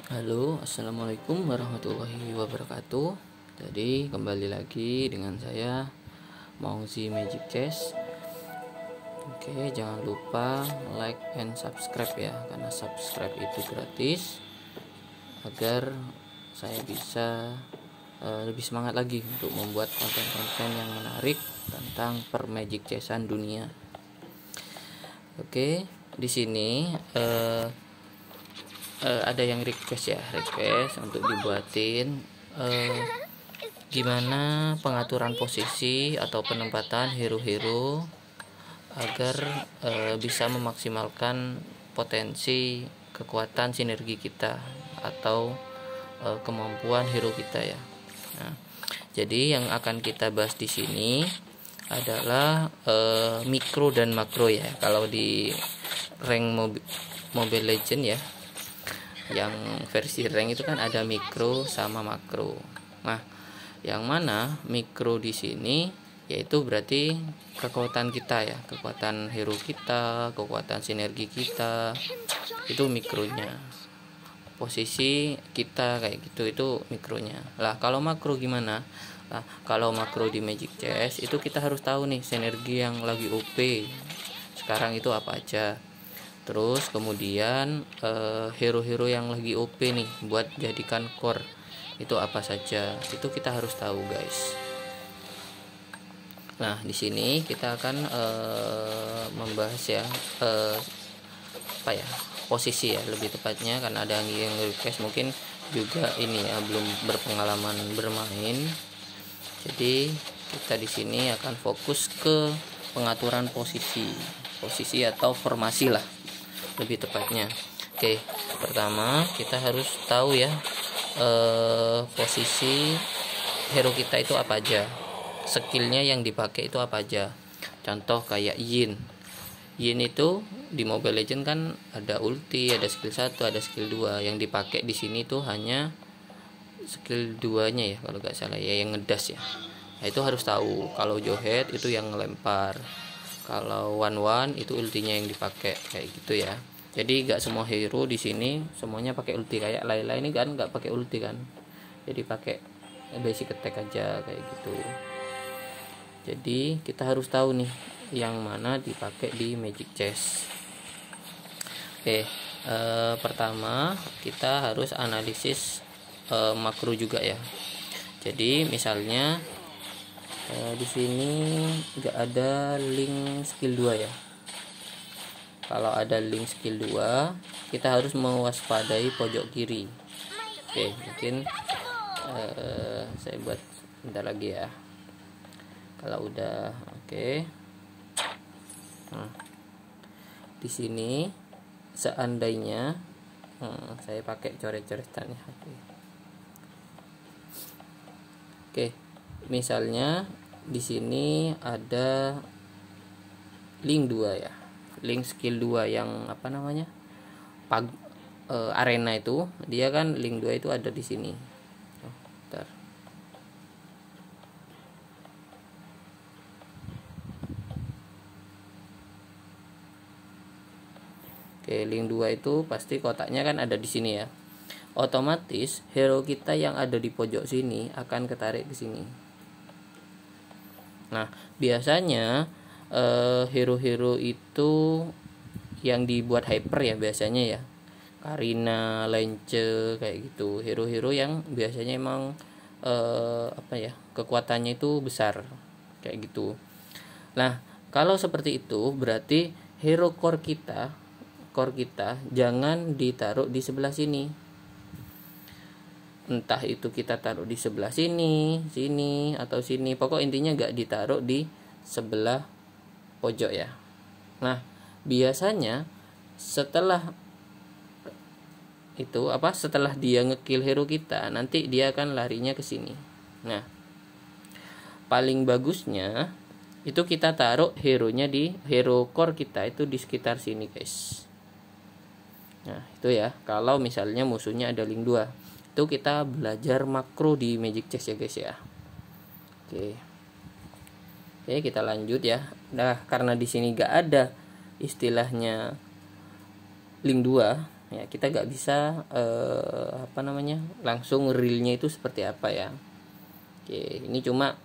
Halo, assalamualaikum warahmatullahi wabarakatuh. Jadi kembali lagi dengan saya Mauzi Magic Chess. Oke, jangan lupa like and subscribe ya, karena subscribe itu gratis agar saya bisa lebih semangat lagi untuk membuat konten-konten yang menarik tentang Magic Chessan dunia. Oke, di sini ada yang request untuk dibuatin gimana pengaturan posisi atau penempatan hero-hero agar bisa memaksimalkan potensi kekuatan sinergi kita atau kemampuan hero kita ya. Nah, jadi yang akan kita bahas di sini adalah mikro dan makro ya. Kalau di rank Mobile Legend ya, yang versi rank itu kan ada mikro sama makro. Nah, yang mana mikro di sini yaitu berarti kekuatan kita ya, kekuatan hero kita, kekuatan sinergi kita, itu mikronya. Posisi kita kayak gitu, itu mikronya. Lah, kalau makro gimana? Nah, kalau makro di Magic Chess itu kita harus tahu nih sinergi yang lagi OP sekarang itu apa aja. Terus kemudian hero-hero yang lagi OP nih buat jadikan core itu apa saja, itu kita harus tahu guys. Nah, di sini kita akan membahas ya posisi ya, lebih tepatnya, karena ada yang request mungkin juga ini ya belum berpengalaman bermain. Jadi kita di sini akan fokus ke pengaturan posisi atau formasi lah lebih tepatnya. Oke, pertama kita harus tahu ya posisi hero kita itu apa aja, skillnya yang dipakai itu apa aja. Contoh kayak Yin itu di Mobile Legend kan ada ulti, ada skill 1, ada skill 2. Yang dipakai di sini tuh hanya skill 2-nya ya kalau nggak salah ya, yang ngedas ya. Nah, itu harus tahu. Kalau Johead itu yang ngelempar, kalau one itu ultinya yang dipakai kayak gitu ya. Jadi nggak semua hero di sini semuanya pakai ulti. Kayak Layla ini kan nggak pakai ulti kan, jadi pakai basic attack aja kayak gitu. Jadi kita harus tahu nih yang mana dipakai di Magic Chess. Oke, pertama kita harus analisis makro juga ya. Jadi misalnya di sini nggak ada link skill 2 ya. Kalau ada link skill 2, kita harus mewaspadai pojok kiri. Oke, mungkin saya buat bentar lagi ya. Kalau udah oke. Nah, di sini seandainya saya pakai coret-coretan ya. Oke, misalnya di sini ada link 2 ya, link skill 2 yang apa namanya arena itu, dia kan link 2 itu ada di sini. Bentar. Oke, link 2 itu pasti kotaknya kan ada di sini ya. Otomatis hero kita yang ada di pojok sini akan ketarik ke sini. Nah, biasanya hero-hero itu yang dibuat hyper ya biasanya ya, Karina, Lance kayak gitu. Hero-hero yang biasanya emang kekuatannya itu besar kayak gitu. Nah, kalau seperti itu berarti hero core kita jangan ditaruh di sebelah sini. Entah itu kita taruh di sebelah sini atau sini. Pokok intinya gak ditaruh di sebelah pojok ya. Nah, biasanya setelah dia ngekill hero kita, nanti dia akan larinya ke sini. Nah, paling bagusnya itu kita taruh hero-nya di hero core kita itu di sekitar sini guys. Nah, itu ya, kalau misalnya musuhnya ada link 2. Itu kita belajar makro di Magic Chess ya guys ya. Oke, kita lanjut ya. Nah, karena di sini gak ada istilahnya link 2, ya kita nggak bisa langsung realnya itu seperti apa ya. Oke, ini cuma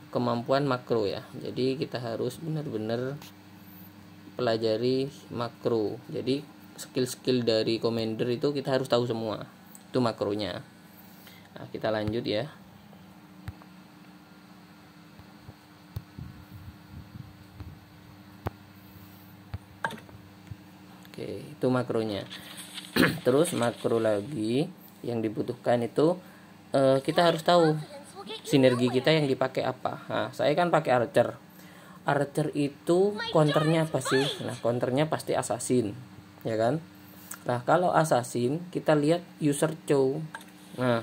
kemampuan makro ya. Jadi kita harus benar-benar pelajari makro. Jadi skill-skill dari Commander itu kita harus tahu semua, itu makronya. Nah, kita lanjut ya. Oke, itu makronya. Terus makro lagi yang dibutuhkan itu kita harus tahu sinergi kita yang dipakai apa. Nah, saya kan pakai Archer. Archer itu counternya apa sih? Nah, counternya pasti assassin, ya kan? Nah, kalau assassin kita lihat user Chow. Nah,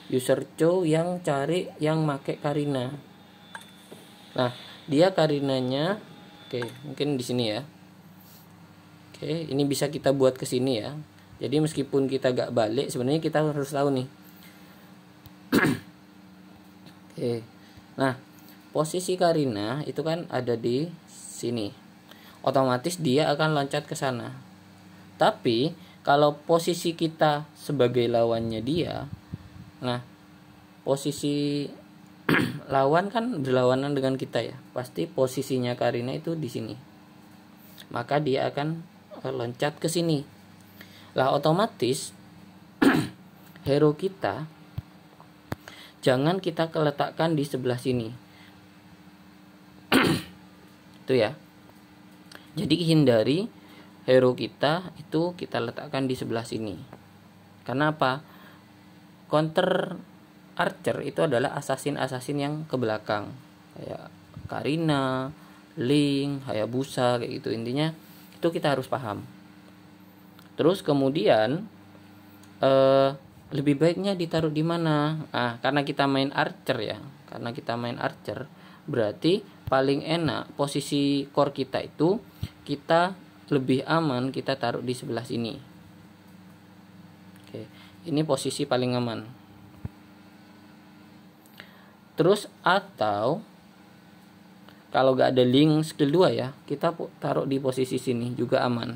user Chow yang cari yang make Karina. Nah, dia Karinanya, oke, mungkin di sini ya. Oke, ini bisa kita buat ke sini ya. Jadi meskipun kita gak balik, sebenarnya kita harus tahu nih. Oke. Nah, posisi Karina itu kan ada di sini. Otomatis dia akan loncat ke sana. Tapi kalau posisi kita sebagai lawannya dia, nah posisi lawan kan berlawanan dengan kita ya. Pasti posisinya Karina itu di sini. Maka dia akan loncat ke sini. Lah otomatis hero kita jangan kita letakkan di sebelah sini. Itu ya. Jadi hindari hero kita itu kita letakkan di sebelah sini. Karena apa? Counter Archer itu adalah assassin yang ke belakang. Kayak Karina, Link, Hayabusa kayak gitu. Intinya itu kita harus paham. Terus kemudian lebih baiknya ditaruh di mana? Nah, karena kita main Archer ya. Karena kita main Archer, berarti paling enak posisi core kita itu kita lebih aman kita taruh di sebelah sini. Oke, ini posisi paling aman. Terus atau kalau gak ada link skill 2 ya, kita taruh di posisi sini juga aman.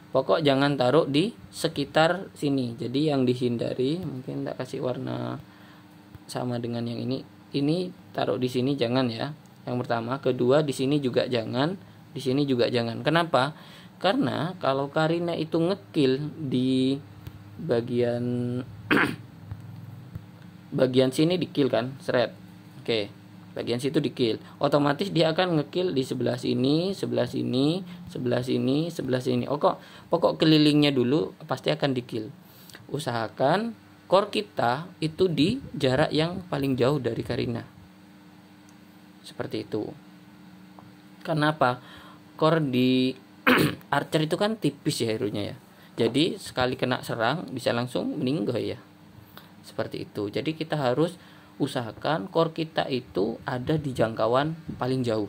Pokok jangan taruh di sekitar sini. Jadi yang dihindari, mungkin tak kasih warna sama dengan yang ini. Ini taruh di sini jangan ya. Yang pertama, kedua di sini juga jangan, di sini juga jangan. Kenapa? Karena kalau Karina itu ngekill di bagian bagian sini di-kill kan, seret. Oke. Bagian situ di-kill. Otomatis dia akan nge-kill di sebelah sini, sebelah sini, sebelah sini, sebelah sini. Pokok kelilingnya dulu pasti akan di-kill. Usahakan core kita itu di jarak yang paling jauh dari Karina. Seperti itu. Kenapa? Core di Archer itu kan tipis ya hero-nya ya. Jadi sekali kena serang bisa langsung meninggal ya. Seperti itu. Jadi kita harus usahakan core kita itu ada di jangkauan paling jauh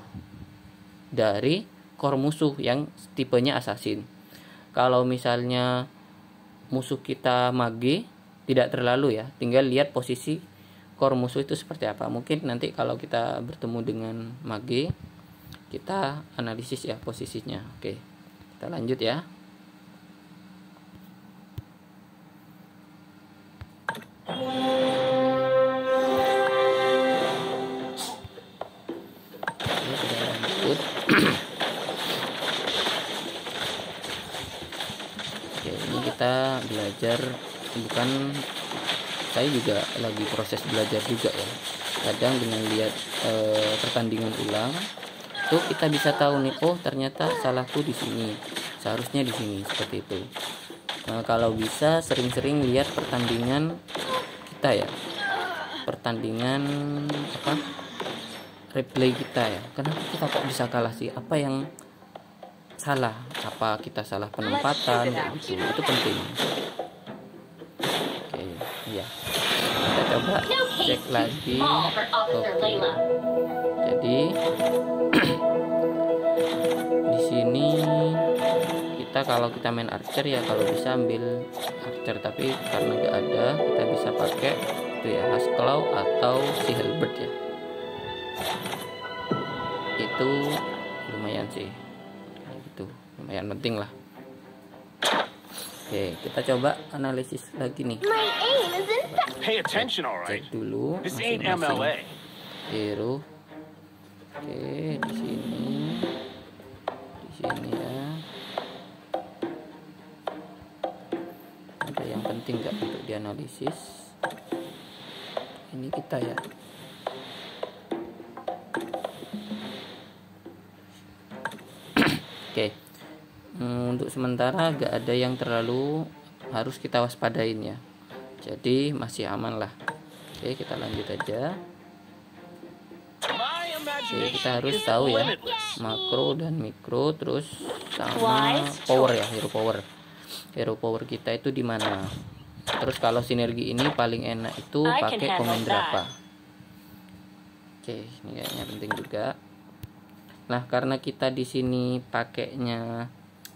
dari core musuh yang tipenya assassin. Kalau misalnya musuh kita mage, tidak terlalu ya, tinggal lihat posisi core musuh itu seperti apa. Mungkin nanti kalau kita bertemu dengan mage, kita analisis ya posisinya. Oke, kita lanjut ya. Oke, ini kita belajar, bukan, saya juga lagi proses belajar juga ya. Kadang dengan lihat pertandingan ulang tuh kita bisa tahu nih, oh ternyata salahku di sini, seharusnya di sini, seperti itu. Nah, kalau bisa sering-sering lihat pertandingan kita ya, pertandingan replay kita ya. Kenapa kita kok bisa kalah sih? Apa yang salah? Apa kita salah penempatan kayak gitu? Itu penting. Oke, iya. Kita coba cek lagi. Oke. Jadi di sini kita kalau kita main Archer ya kalau bisa ambil Archer, tapi karena nggak ada kita bisa pakai itu ya Hasclaw atau si Halberd ya. Itu lumayan sih. lumayan penting lah. Oke, kita coba analisis lagi nih. Cek dulu masing-masing hero. Oke, di sini ya. Ada yang penting nggak untuk dianalisis? Ini kita ya. Oke, untuk sementara gak ada yang terlalu harus kita waspadain ya, jadi masih aman lah. Oke, kita lanjut aja. Oke, kita harus tahu ya makro dan mikro, terus sama power ya, hero power kita itu di mana. Terus kalau sinergi ini paling enak itu pakai commander apa. Oke, ini kayaknya penting juga. Nah, karena kita di sini pakainya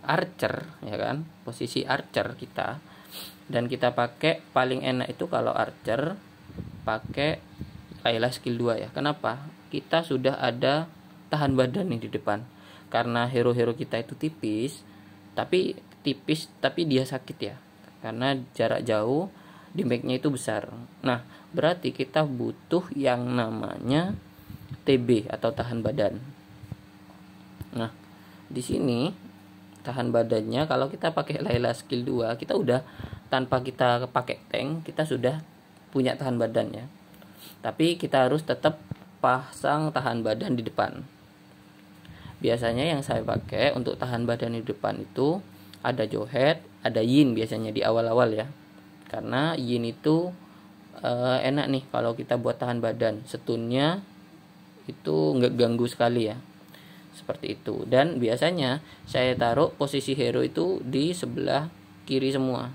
archer ya kan, posisi archer kita, dan kita pakai paling enak itu kalau archer pakai Layla skill 2 ya. Kenapa? Kita sudah ada tahan badan nih di depan. Karena hero-hero kita itu tipis tapi dia sakit ya, karena jarak jauh, damage-nya itu besar. Nah, berarti kita butuh yang namanya TB atau tahan badan. Nah, di sini tahan badannya kalau kita pakai Layla skill 2, kita udah tanpa kita pakai tank, kita sudah punya tahan badan ya. Tapi kita harus tetap pasang tahan badan di depan. Biasanya yang saya pakai untuk tahan badan di depan itu ada Johet, ada Yin biasanya di awal-awal ya. Karena Yin itu enak nih kalau kita buat tahan badan, stunnya itu nggak ganggu sekali ya. Seperti itu. Dan biasanya saya taruh posisi hero itu di sebelah kiri semua.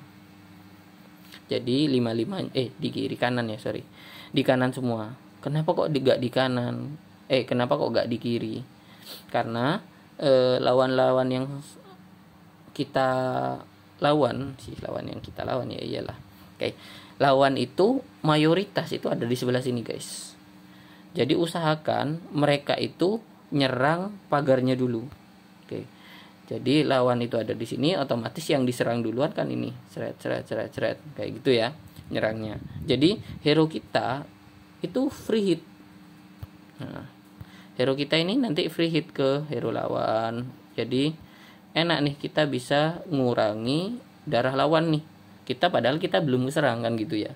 Jadi 55 di kiri kanan ya, sorry. Di kanan semua. Kenapa kok gak di kanan? Kenapa kok gak di kiri? Karena lawan-lawan yang kita lawan ya iyalah. Oke. Lawan itu mayoritas itu ada di sebelah sini, guys. Jadi usahakan mereka itu nyerang pagarnya dulu. Oke. Jadi lawan itu ada di sini, otomatis yang diserang duluan kan ini. Seret kayak gitu ya nyerangnya. Jadi hero kita itu free hit. Nah, hero kita ini nanti free hit ke hero lawan. Jadi enak nih, kita bisa ngurangi darah lawan nih. Padahal kita belum serang kan gitu ya.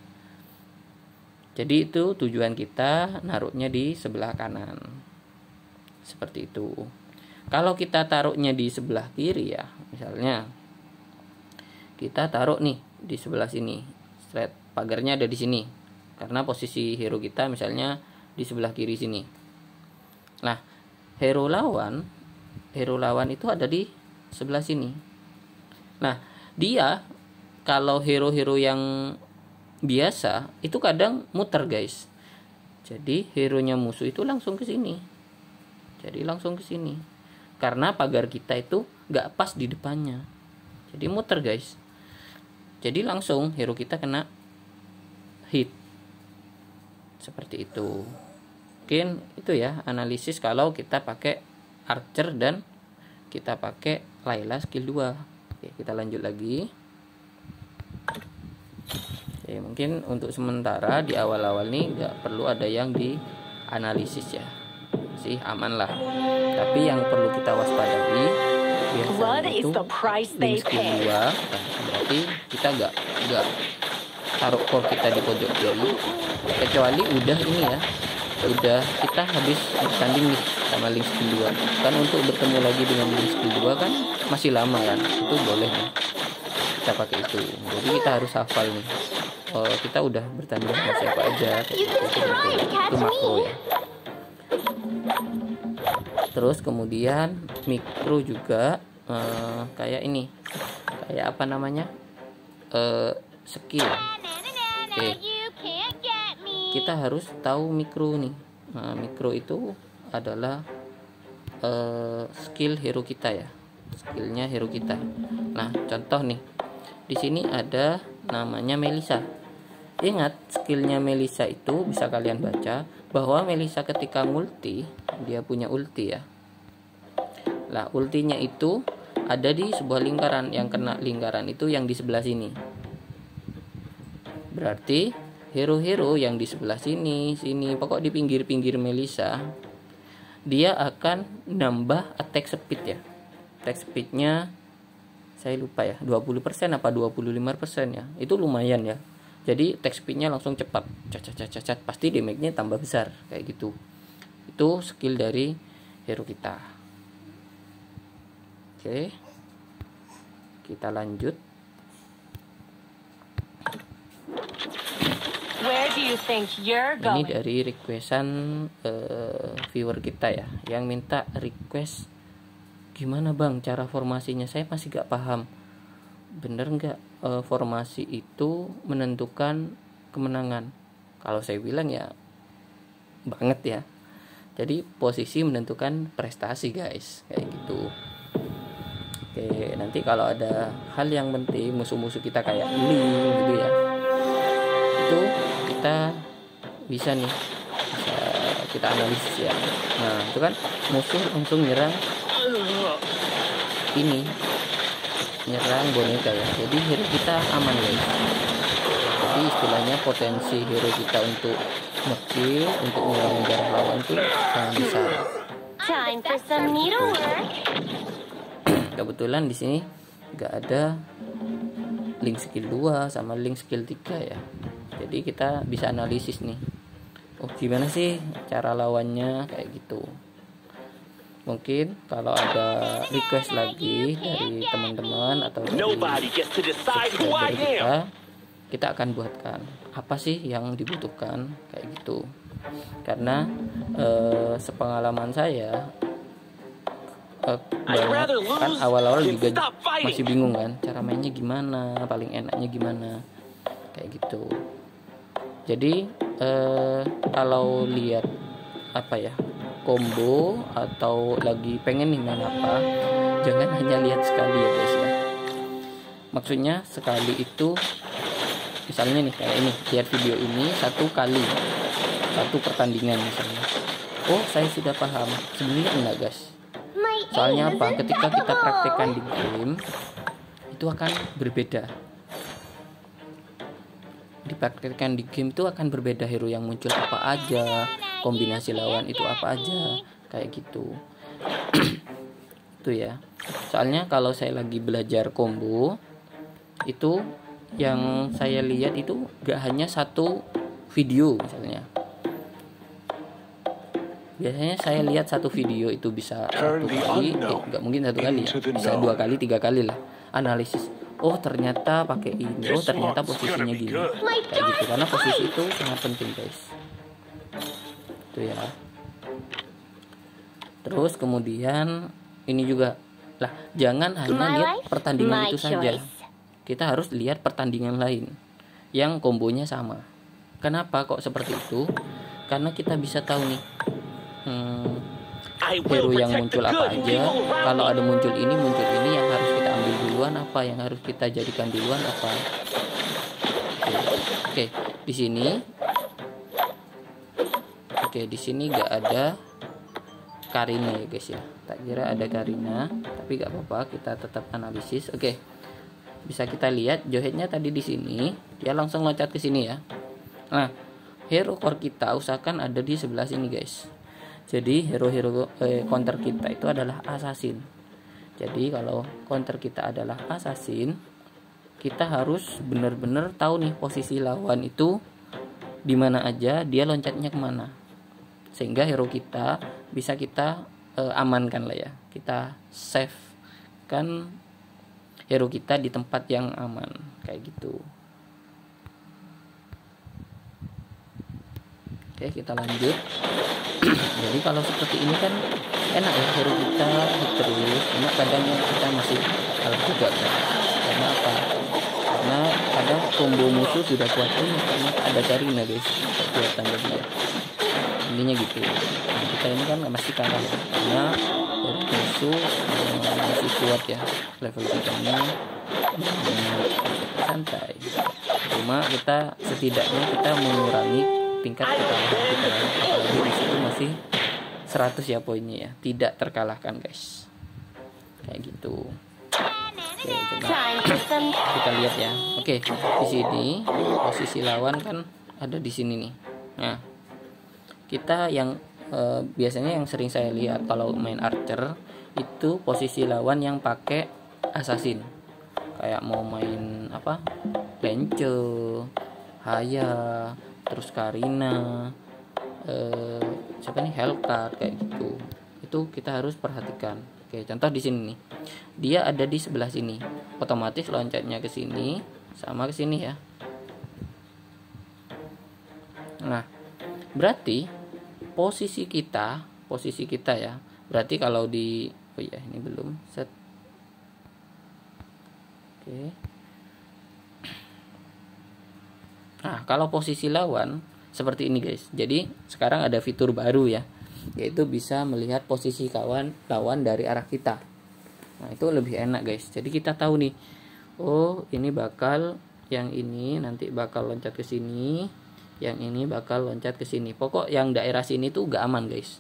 Jadi itu tujuan kita naruhnya di sebelah kanan. Seperti itu. Kalau kita taruhnya di sebelah kiri ya, misalnya kita taruh nih di sebelah sini, straight pagarnya ada di sini, karena posisi hero kita misalnya di sebelah kiri sini. Nah, hero lawan itu ada di sebelah sini. Nah, dia kalau hero-hero yang biasa itu kadang muter, guys. Jadi hero-nya musuh itu langsung ke sini. Karena pagar kita itu gak pas di depannya. Jadi muter, guys. Jadi langsung hero kita kena hit. Seperti itu. Mungkin itu ya analisis kalau kita pakai archer dan kita pakai Layla skill 2. Oke, kita lanjut lagi. Oke, mungkin untuk sementara di awal-awal nih gak perlu ada yang dianalisis ya. Sih aman lah, tapi yang perlu kita waspadai biasanya itu link skill 2. Berarti kita gak taruh core kita di pojok kiri, kecuali udah ini ya, udah kita habis bertanding nih sama link skill 2 kan. Untuk bertemu lagi dengan link skill 2 kan masih lama kan, itu boleh nih kita pakai itu. Jadi kita harus hafal nih, kita udah bertanding sama siapa aja, itu makro ya. Terus kemudian mikro juga kayak ini, kayak apa namanya, skill. Oke, kita harus tahu mikro nih. Nah, mikro itu adalah skill hero kita ya, skillnya hero kita. Nah, contoh nih, di sini ada namanya Melissa. Ingat, skillnya Melissa itu bisa kalian baca bahwa Melissa ketika multi, dia punya ulti ya. Lah, ultinya itu ada di sebuah lingkaran, yang kena lingkaran itu yang di sebelah sini. Berarti hero-hero yang di sebelah sini, pokok di pinggir-pinggir Melissa, dia akan nambah attack speed ya. Attack speednya saya lupa ya, 20% apa 25% ya. Itu lumayan ya. Jadi attack speednya langsung cepat. Cat, pasti damage-nya tambah besar kayak gitu. Itu skill dari hero kita. Oke. Kita lanjut. Where do you think you're Ini going? dari requestan viewer kita ya, yang minta request gimana bang cara formasinya, saya masih gak paham. Bener nggak formasi itu menentukan kemenangan? Kalau saya bilang ya banget ya. Jadi posisi menentukan prestasi guys, kayak gitu. Oke, nanti kalau ada hal yang penting, musuh-musuh kita kayak Link gitu ya, itu kita bisa kita analisis ya. Nah itu kan musuh langsung nyerang boneka ya, jadi hero kita aman guys. Jadi istilahnya potensi hero kita untuk ngekill, untuk ngurangin darah lawan itu sangat besar. Time for some needlework. Kebetulan di sini nggak ada link skill 2 sama link skill 3 ya. Jadi kita bisa analisis nih. Oh, gimana sih cara lawannya kayak gitu. Mungkin kalau ada request lagi dari teman-teman atau dari subscriber kita akan buatkan apa sih yang dibutuhkan kayak gitu. Karena sepengalaman saya banyak kan awal-awal juga masih bingung kan cara mainnya gimana, paling enaknya gimana kayak gitu. Jadi kalau lihat apa ya, combo atau lagi pengen nih main apa, jangan hanya lihat sekali ya guys ya. Maksudnya sekali itu misalnya nih kayak ini, lihat video ini satu pertandingan misalnya. Oh saya sudah paham, sebenarnya enggak guys. Soalnya apa, ketika kita praktekkan di game itu akan berbeda. Dipraktekkan di game itu akan berbeda, hero yang muncul apa aja, kombinasi lawan itu apa aja, kayak gitu. Itu ya. Soalnya kalau saya lagi belajar combo itu yang saya lihat itu gak hanya satu video misalnya. Biasanya saya lihat satu video itu bisa satu kali, gak mungkin satu kali ya, bisa 2 kali 3 kali lah analisis. Oh ternyata pakai ini, oh ternyata posisinya gini, kayak gitu. Karena posisi itu sangat penting guys. Itu ya. Terus kemudian ini juga lah, jangan hanya lihat pertandingan itu saja. Kita harus lihat pertandingan lain yang kombonya sama. Kenapa kok seperti itu? Karena kita bisa tahu nih hero yang muncul apa aja. Kalau ada muncul ini yang harus kita ambil duluan apa, yang harus kita jadikan duluan apa. Oke, di sini. Oke, di sini nggak ada Karina ya guys ya. Tak kira ada Karina, tapi nggak apa-apa, kita tetap analisis. Oke, bisa kita lihat Joheadnya tadi di sini, dia langsung loncat ke sini ya. Nah, hero core kita usahakan ada di sebelah sini guys. Jadi hero-hero counter kita itu adalah assassin. Jadi kalau counter kita adalah assassin, kita harus benar-benar tahu nih posisi lawan itu di mana aja, dia loncatnya kemana, sehingga hero kita bisa kita amankan lah ya. Kita save kan hero kita di tempat yang aman kayak gitu. Oke, kita lanjut. Jadi kalau seperti ini kan enak ya, hero kita hit terus. Cuma kadang kita masih kalah juga kan. Karena apa? Karena kadang combo musuh sudah kuat pun karena ada Karina guys, kekuatan dia. Intinya gitu. Nah, kita ini kan masih kalah ya, karena musuh masih kuat ya. Level kita ini santai. Cuma kita setidaknya kita mengurangi tingkat kekalahan kita, apalagi di situ masih 100 ya poinnya ya, tidak terkalahkan guys, kayak gitu. Oke, coba Time for some. kita lihat ya. Oke, di sini posisi lawan kan ada di sini nih. Nah, kita yang biasanya yang sering saya lihat kalau main archer itu posisi lawan yang pakai assassin, kayak mau main apa, Lance, Haya, terus Karina, siapa nih, Hellcat, kayak gitu. Itu kita harus perhatikan. Oke, contoh di sini nih, dia ada di sebelah sini, otomatis loncatnya ke sini sama ke sini ya. Nah, berarti posisi kita ya, berarti kalau di ini belum set. Oke. Nah, kalau posisi lawan seperti ini guys, jadi sekarang ada fitur baru ya, yaitu bisa melihat posisi lawan dari arah kita. Nah, itu lebih enak guys, jadi kita tahu nih, oh ini bakal, yang ini nanti bakal loncat ke sini, yang ini bakal loncat ke sini. Pokok yang daerah sini tuh gak aman guys.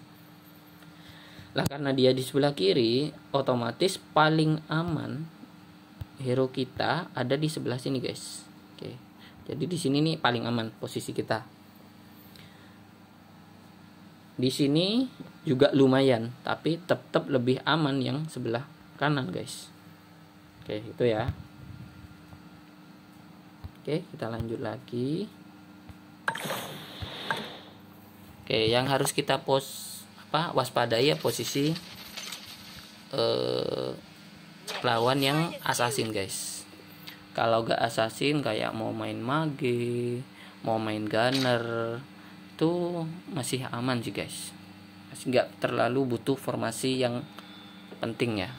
Lah karena dia di sebelah kiri, otomatis paling aman hero kita ada di sebelah sini guys. Oke. Jadi di sini nih paling aman posisi kita. Di sini juga lumayan, tapi tetap lebih aman yang sebelah kanan guys. Oke, itu ya. Oke, kita lanjut lagi. Oke, yang harus kita waspadai ya posisi lawan yang assassin guys. Kalau gak assassin kayak mau main mage, mau main gunner, itu masih aman sih guys. Masih gak terlalu butuh formasi yang penting ya.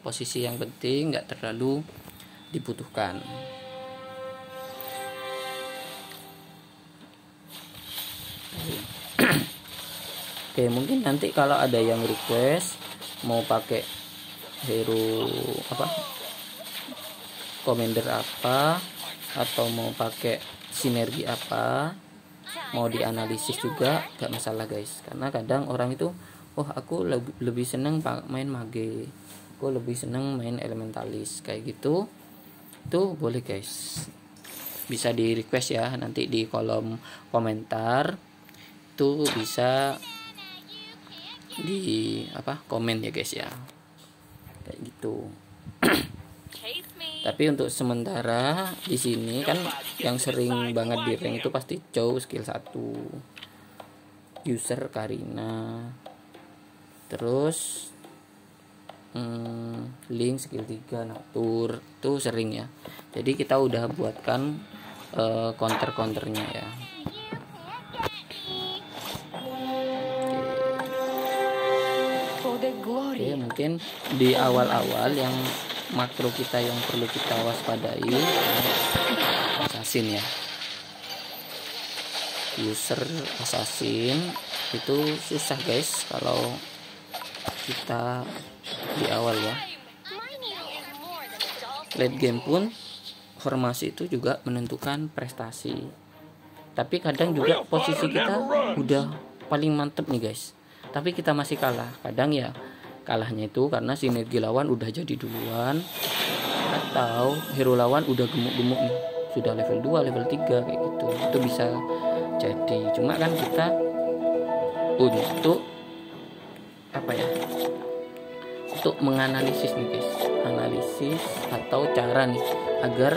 Posisi yang penting gak terlalu dibutuhkan. Oke, mungkin nanti kalau ada yang request mau pakai hero apa, commander apa, atau mau pakai sinergi apa, mau dianalisis juga gak masalah guys. Karena kadang orang itu, oh aku lebih seneng main mage, aku lebih seneng main elementalis, kayak gitu. Itu boleh guys, bisa di request ya, nanti di kolom komentar itu bisa di komen ya guys ya, kayak gitu. Tapi untuk sementara di sini kan yang sering banget di rank itu pasti Chow skill 1, user Karina, terus Link skill 3, Natur, itu sering ya. Jadi kita udah buatkan counter-counternya ya. Oke, mungkin di awal-awal yang makro kita yang perlu kita waspadai assassin ya. User assassin itu susah guys kalau kita di awal ya. Late game pun formasi itu juga menentukan prestasi. Tapi kadang juga posisi kita udah paling mantep nih guys, tapi kita masih kalah. Kadang ya kalahnya itu karena sinergi lawan udah jadi duluan, atau hero lawan udah gemuk-gemuk nih, sudah level 2, level 3 kayak gitu. Itu bisa jadi. Cuma kan kita untuk untuk menganalisis nih guys, analisis atau cara nih agar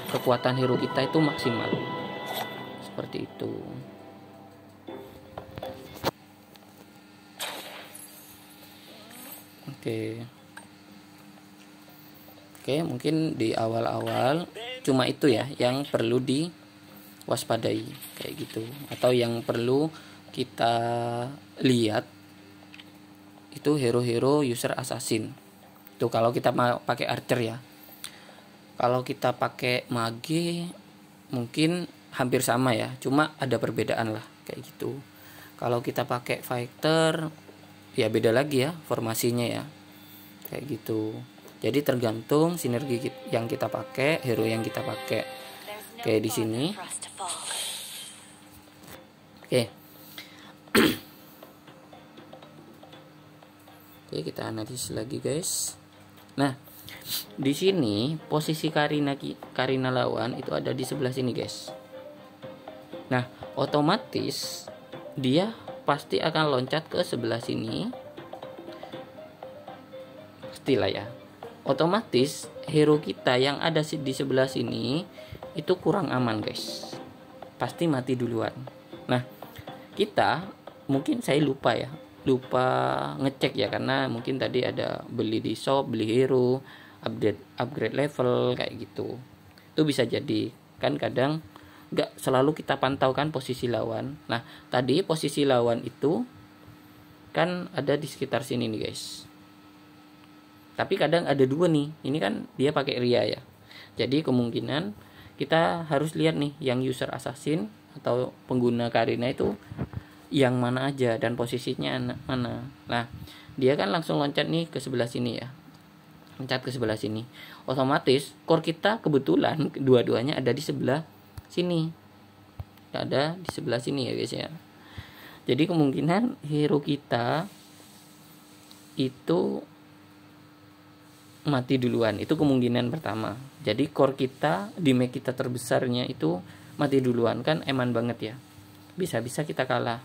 kekuatan hero kita itu maksimal, seperti itu. Oke, mungkin di awal-awal cuma itu ya yang perlu diwaspadai kayak gitu, atau yang perlu kita lihat itu hero-hero user assassin. Itu kalau kita mau pakai archer ya. Kalau kita pakai mage mungkin hampir sama ya, cuma ada perbedaan lah kayak gitu. Kalau kita pakai fighter ya beda lagi ya formasinya ya, kayak gitu. Jadi tergantung sinergi yang kita pakai, hero yang kita pakai. Kayak di sini. Oke. Oke, kita analisis lagi guys. Nah, di sini posisi Karina lawan itu ada di sebelah sini, guys. Nah, otomatis dia pasti akan loncat ke sebelah sini. Pastilah ya. Otomatis hero kita yang ada di sebelah sini itu kurang aman, guys. Pasti mati duluan. Nah, kita mungkin saya lupa ngecek ya, karena mungkin tadi ada beli di shop, beli hero, upgrade level kayak gitu. Itu bisa jadi, kan kadang nggak selalu kita pantau kan posisi lawan. Nah, tadi posisi lawan itu kan ada di sekitar sini nih, guys. Tapi kadang ada dua nih. Ini kan dia pakai Ria ya. Jadi kemungkinan kita harus lihat nih yang user assassin atau pengguna Karina itu yang mana aja dan posisinya mana. Nah, dia kan langsung loncat nih ke sebelah sini ya. Loncat ke sebelah sini. Otomatis core kita kebetulan dua-duanya ada di sebelah sini. Ada di sebelah sini ya, guys ya. Jadi kemungkinan hero kita itu mati duluan. Itu kemungkinan pertama. Jadi core kita, damage kita terbesarnya itu mati duluan, kan eman banget ya. Bisa-bisa kita kalah.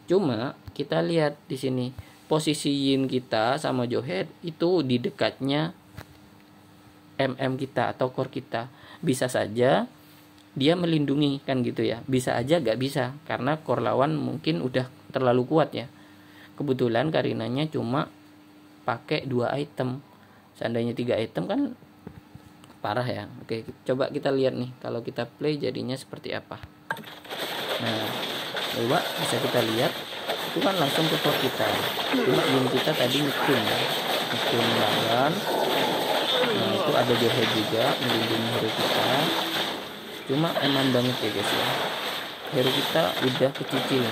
Cuma kita lihat di sini posisi Yin kita sama Johead itu di dekatnya MM kita atau core kita. Bisa saja dia melindungi kan gitu ya. Bisa aja gak bisa karena core lawan mungkin udah terlalu kuat ya. Kebetulan Karinanya cuma pakai 2 item. Seandainya 3 item kan parah ya. Oke, coba kita lihat nih kalau kita play jadinya seperti apa. Nah, coba bisa kita lihat itu kan langsung ke core kita. Cuma Yin kita tadi ngekun ya. Ngekun lawan. Nah, itu ada Johead juga melindungi hero kita. Cuma eman banget ya, guys ya. Hero kita udah kecicil.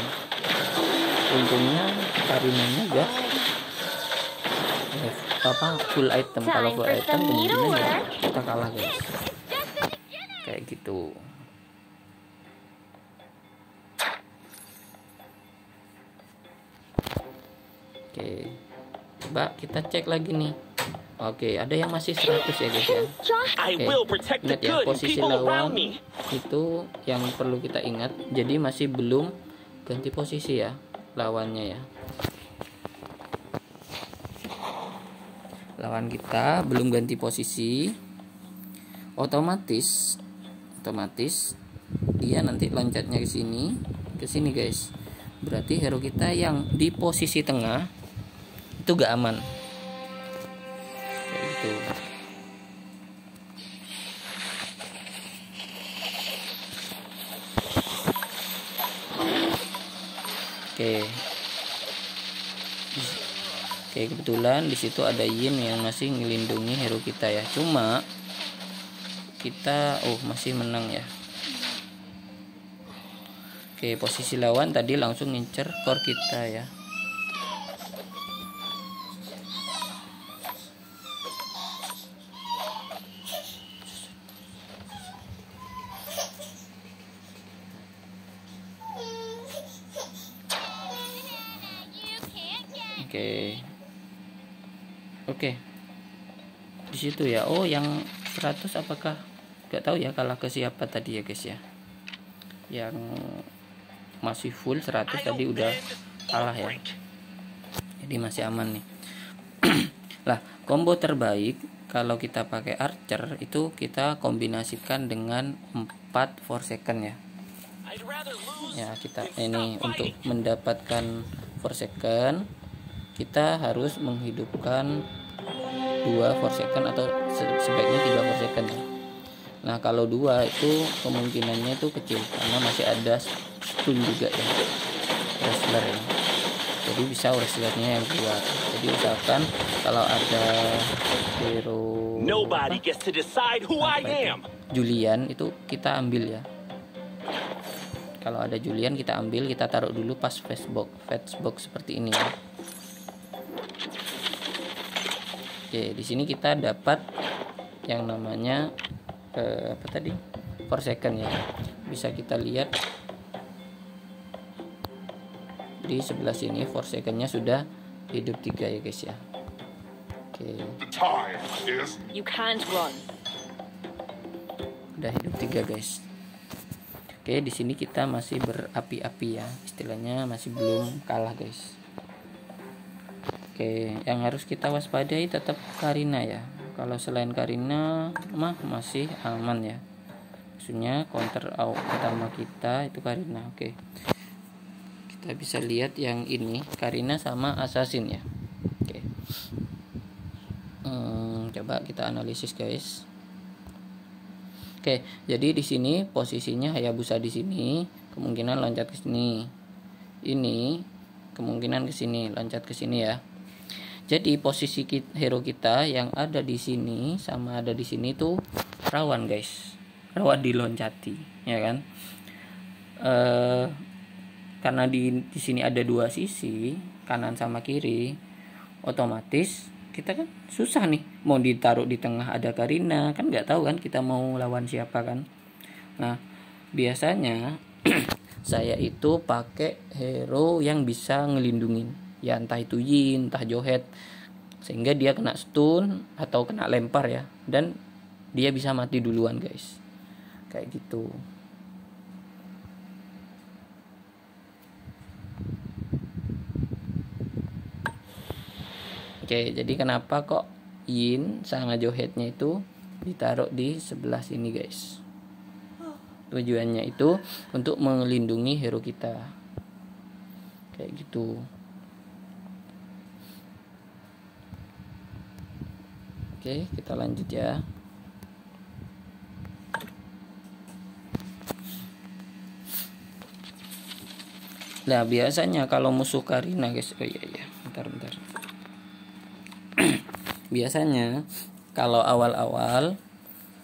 Untungnya Karinanya enggak full item. Kalau full item kemungkinan ya kita kalah, guys. Kayak gitu. Oke, coba kita cek lagi nih. Oke, ada yang masih 100 ya, guys ya. Oke, ingat ya posisi lawan itu yang perlu kita ingat. Jadi masih belum ganti posisi ya lawannya ya. Lawan kita belum ganti posisi. Otomatis dia nanti loncatnya ke sini guys. Berarti hero kita yang di posisi tengah itu gak aman. Kayak gitu. Oke, kebetulan di situ ada Yin yang masih ngelindungi hero kita ya. Cuma kita masih menang ya. Oke, posisi lawan tadi langsung ngincer core kita ya. Oke. Di situ ya. Yang 100 apakah gak tahu ya kalah ke siapa tadi ya, guys ya. Yang masih full 100 tadi udah kalah ya. Jadi masih aman nih. Lah, combo terbaik kalau kita pakai Archer itu kita kombinasikan dengan 4 second ya. Ya, kita ini untuk mendapatkan 4 second kita harus menghidupkan 2 second atau sebaiknya 3 second ya. Nah, kalau 2 itu kemungkinannya itu kecil karena masih ada stun juga ya, wrestler ya. Jadi bisa wrestlernya yang kuat. Jadi usahakan kalau ada hero Julian itu kita ambil ya. Kalau ada Julian kita ambil, kita taruh dulu pas fetchbox seperti ini ya. Oke, di sini kita dapat yang namanya 4 second ya. Bisa kita lihat di sebelah sini 4 secondnya sudah hidup 3 ya, guys ya. Oke. You can't run. Udah hidup 3 guys. Oke, di sini kita masih berapi-api ya, istilahnya masih belum kalah guys. Oke, yang harus kita waspadai tetap Karina ya. Kalau selain Karina mah masih aman ya. Maksudnya counter utama kita itu Karina. Oke, kita bisa lihat yang ini Karina sama Assassin ya. Oke, coba kita analisis guys. Oke, jadi di sini posisinya Hayabusa di sini, kemungkinan loncat ke sini. Ini kemungkinan ke sini, loncat ke sini ya. Jadi posisi hero kita yang ada di sini sama ada di sini tuh rawan guys, rawan diloncati, ya kan? Karena di sini ada 2 sisi, kanan sama kiri, otomatis kita kan susah nih mau ditaruh di tengah ada Karina, kan nggak tahu kan kita mau lawan siapa kan. Nah biasanya saya itu pakai hero yang bisa ngelindungin ya, entah itu Yin, entah Johet, sehingga dia kena stun atau kena lempar ya, dan dia bisa mati duluan guys, kayak gitu. Oke, jadi kenapa kok Yin sama Johetnya itu ditaruh di sebelah sini guys? Tujuannya itu untuk melindungi hero kita, kayak gitu. Oke, kita lanjut ya. Nah biasanya kalau musuh Karina guys, bentar. Biasanya kalau awal-awal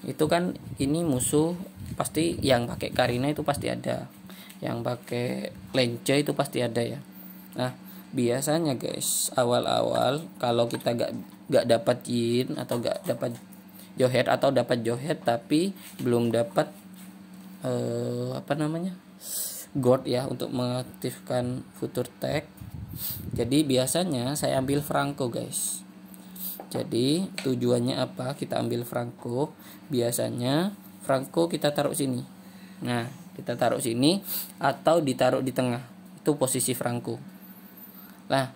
itu kan ini musuh pasti yang pakai Karina itu pasti ada, yang pakai Lance itu pasti ada ya. Nah biasanya guys awal-awal kalau kita gak dapat Yin atau gak dapat Johet atau dapat Johet tapi belum dapat God ya untuk mengaktifkan Future Tech, jadi biasanya saya ambil Franco guys. Jadi tujuannya apa kita ambil Franco? Biasanya Franco kita taruh sini. Nah kita taruh sini atau ditaruh di tengah, itu posisi Franco. Nah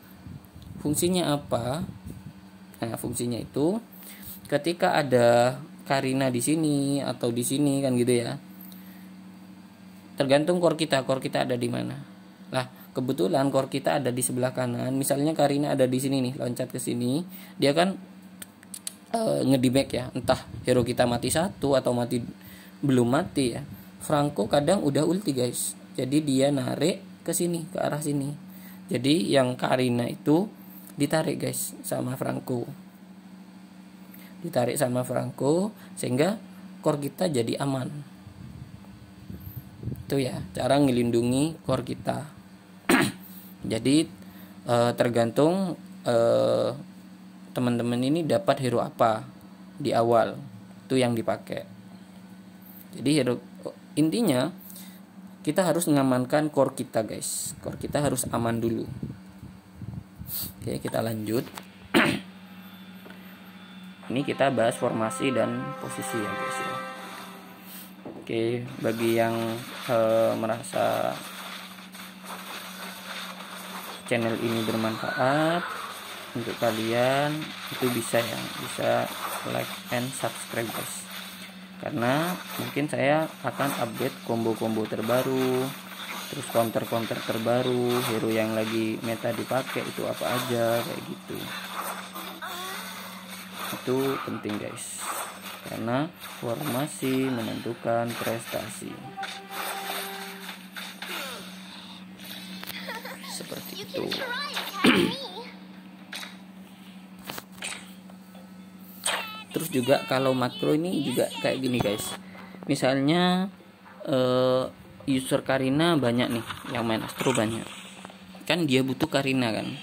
fungsinya apa? Nah fungsinya itu ketika ada Karina di sini atau di sini kan gitu ya, tergantung core kita ada di mana. Nah kebetulan core kita ada di sebelah kanan, misalnya Karina ada di sini nih, loncat ke sini, dia kan ngedimek ya, entah hero kita mati 1 atau belum mati ya. Franco kadang udah ulti guys, jadi dia narik ke sini, ke arah sini. Jadi yang Karina itu ditarik guys sama Franco, sehingga core kita jadi aman. Itu ya cara ngelindungi core kita. Jadi tergantung teman-teman ini dapat hero apa di awal, itu yang dipakai. Jadi hero intinya kita harus mengamankan core kita guys, core kita harus aman dulu. Oke kita lanjut. Ini kita bahas formasi dan posisi ya guys ya. Oke, bagi yang merasa channel ini bermanfaat untuk kalian, itu bisa like and subscribe guys, karena mungkin saya akan update combo-combo terbaru, terus counter terbaru, hero yang lagi meta dipakai itu apa aja, kayak gitu. Itu penting guys, karena formasi menentukan prestasi. Seperti itu. Terus juga kalau makro ini juga kayak gini guys. Misalnya user Karina banyak nih, yang main Astro banyak, kan dia butuh Karina kan.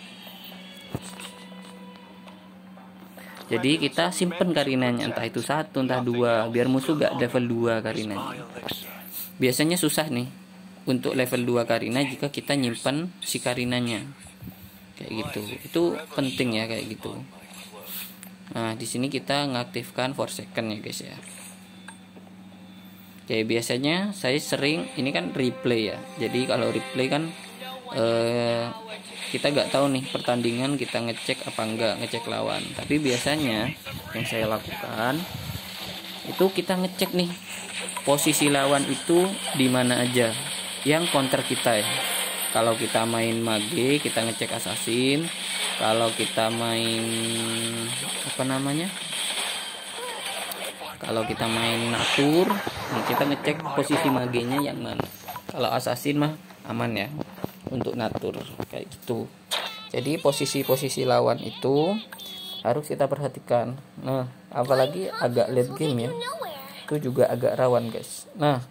Jadi kita simpen Karinanya, entah itu 1 entah 2, biar musuh gak level 2 Karinanya. Biasanya susah nih untuk level 2 Karina jika kita nyimpen si Karinanya, kayak gitu. Itu penting ya kayak gitu. Nah, di sini kita ngaktifkan for second ya guys ya. Oke, biasanya saya sering ini kan replay ya. Jadi kalau replay kan kita nggak tahu nih pertandingan kita ngecek apa enggak, ngecek lawan. Tapi biasanya yang saya lakukan itu kita ngecek nih posisi lawan itu di mana aja yang counter kita ya. Kalau kita main mage kita ngecek assassin, kalau kita main kalau kita main natur, nah kita ngecek posisi magenya yang mana. Kalau assassin mah aman ya untuk natur kayak gitu. Jadi posisi-posisi lawan itu harus kita perhatikan. Nah, apalagi agak late game ya, itu juga agak rawan guys. Nah,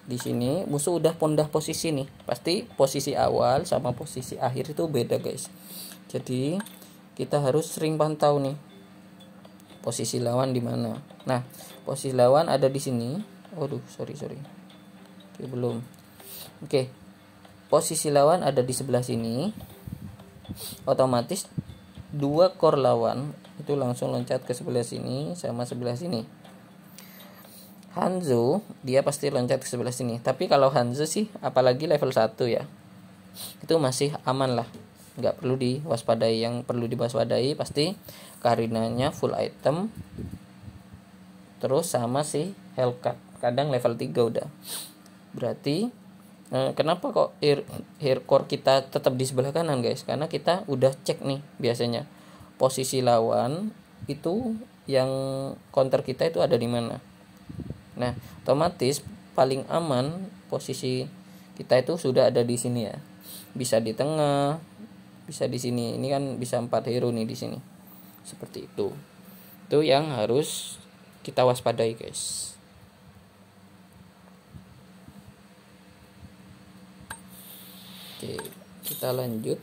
di sini musuh udah pindah posisi nih, pasti posisi awal sama posisi akhir itu beda guys. Jadi kita harus sering pantau nih posisi lawan di mana. Nah, posisi lawan ada di sini. Waduh, sorry. Oke, belum. Oke. Posisi lawan ada di sebelah sini. Otomatis dua core lawan itu langsung loncat ke sebelah sini sama sebelah sini. Hanzo dia pasti loncat ke sebelah sini. Tapi kalau Hanzo sih apalagi level 1 ya, itu masih aman lah, nggak perlu diwaspadai. Yang perlu diwaspadai pasti Karinanya full item, terus sama si Hellcat kadang level 3 udah. Berarti kenapa kok air core kita tetap di sebelah kanan guys? Karena kita udah cek nih biasanya posisi lawan itu yang counter kita itu ada di mana. Nah, otomatis paling aman posisi kita itu sudah ada di sini ya. Bisa di tengah, bisa di sini. Ini kan bisa 4 hero nih di sini. Seperti itu. Itu yang harus kita waspadai guys. Oke, kita lanjut.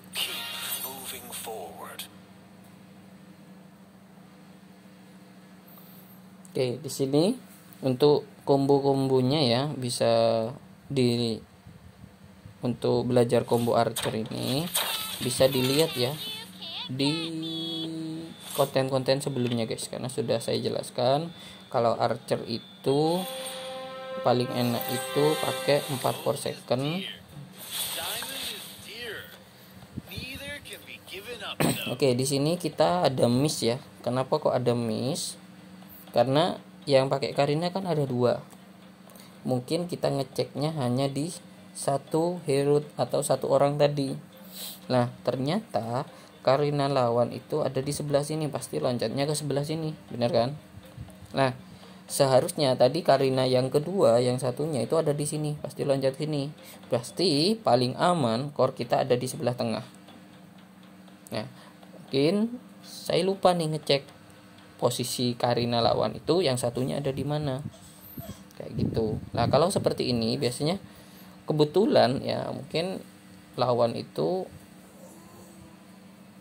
Oke, di sini untuk combo-kombonya ya bisa untuk belajar combo archer ini bisa dilihat ya di konten-konten sebelumnya guys, karena sudah saya jelaskan kalau archer itu paling enak itu pakai 4 per second. Oke, di sini kita ada miss ya. Kenapa kok ada miss? Karena yang pakai Karina kan ada 2. Mungkin kita ngeceknya hanya di satu hero atau satu orang tadi. Nah, ternyata Karina lawan itu ada di sebelah sini, pasti loncatnya ke sebelah sini, benar kan? Nah, seharusnya tadi Karina yang kedua, yang satunya itu ada di sini, pasti loncat sini. Pasti paling aman core kita ada di sebelah tengah. Nah, mungkin saya lupa nih ngecek posisi Karina lawan itu yang satunya ada di mana. Kayak gitu. Nah, kalau seperti ini biasanya kebetulan ya mungkin lawan itu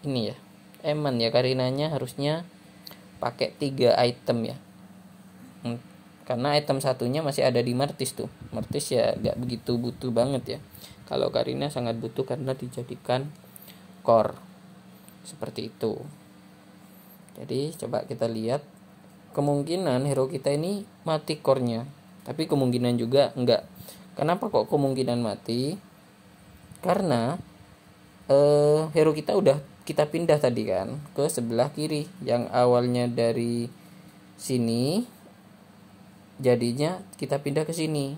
ini ya. Eman ya Karinanya harusnya pakai 3 item ya. Karena item satunya masih ada di Martis tuh. Martis ya gak begitu butuh banget ya. Kalau Karina sangat butuh karena dijadikan core. Seperti itu. Jadi coba kita lihat, kemungkinan hero kita ini mati core-nya, tapi kemungkinan juga enggak. Kenapa kok kemungkinan mati? Karena hero kita udah kita pindah tadi kan ke sebelah kiri, yang awalnya dari sini jadinya kita pindah ke sini.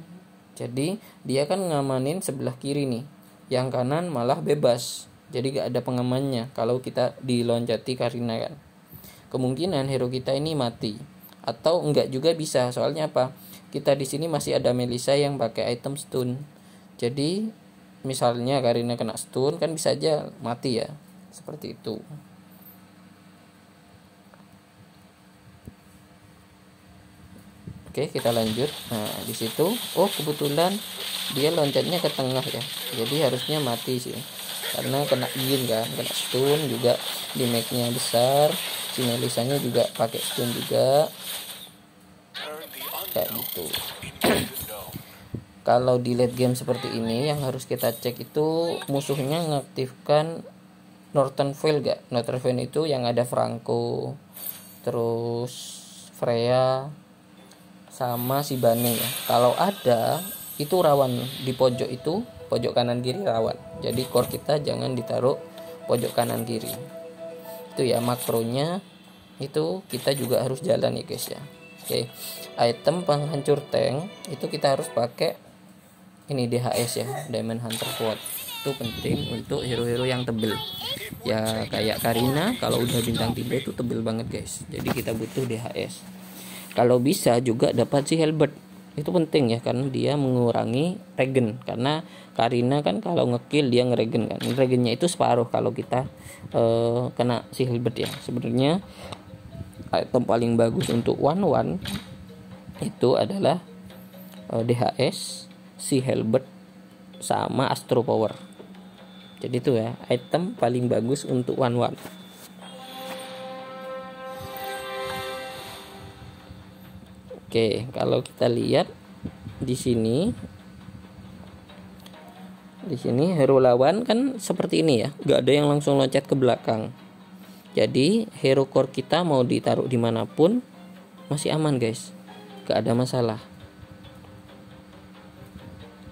Jadi dia kan ngamanin sebelah kiri nih, yang kanan malah bebas. Jadi gak ada pengamannya kalau kita diloncati Karina kan. Kemungkinan hero kita ini mati, atau enggak juga bisa. Soalnya apa? Kita di sini masih ada Melissa yang pakai item stun. Jadi misalnya Karina kena stun kan bisa aja mati ya. Seperti itu. Oke, kita lanjut. Nah, di situ kebetulan dia loncatnya ke tengah ya. Jadi harusnya mati sih. Karena kena Yin kan, kena stun juga, damage-nya besar. Si Melissanya juga pakai stun juga. Kayak gitu. Kalau di late game seperti ini yang harus kita cek itu musuhnya mengaktifkan Northern Vale gak? Northern Vale itu yang ada Franco, terus Freya, sama si Bane ya. Kalau ada itu rawan di pojok itu, pojok kanan kiri rawan. Jadi core kita jangan ditaruh pojok kanan kiri. Itu ya makronya, itu kita juga harus jalan ya guys ya. Oke, item penghancur tank itu kita harus pakai ini DHS ya, Diamond Hunter Sword. Itu penting untuk hero-hero yang tebel ya, kayak Karina kalau udah bintang 3 itu tebel banget guys. Jadi kita butuh DHS. Kalau bisa juga dapat si Halberd, itu penting ya, karena dia mengurangi regen. Karena Karina kan kalau ngekill dia ngeregen kan, regennya itu separuh kalau kita kena si Halberd ya. Sebenarnya item paling bagus untuk 1-1 itu adalah DHS, si Halberd, sama Astro Power. Jadi itu ya item paling bagus untuk 1-1. Oke, kalau kita lihat di sini hero lawan kan seperti ini ya, gak ada yang langsung loncat ke belakang. Jadi hero core kita mau ditaruh dimanapun masih aman guys, gak ada masalah.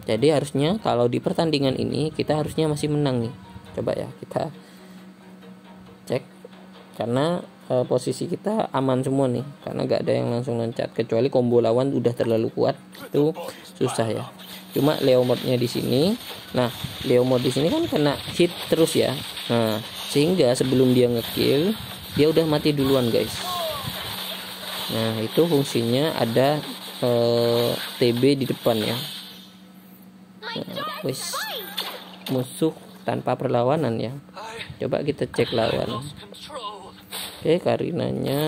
Jadi harusnya kalau di pertandingan ini kita harusnya masih menang nih. Coba ya kita cek, karena posisi kita aman semua nih, karena gak ada yang langsung loncat, kecuali combo lawan udah terlalu kuat, itu susah ya. Cuma Leomordnya di sini, nah Leomord di sini kan kena hit terus ya, nah sehingga sebelum dia ngekill dia udah mati duluan guys. Nah itu fungsinya ada TB di depan ya. Nah, wis musuh tanpa perlawanan ya. Coba kita cek lawan. Oke, Karinanya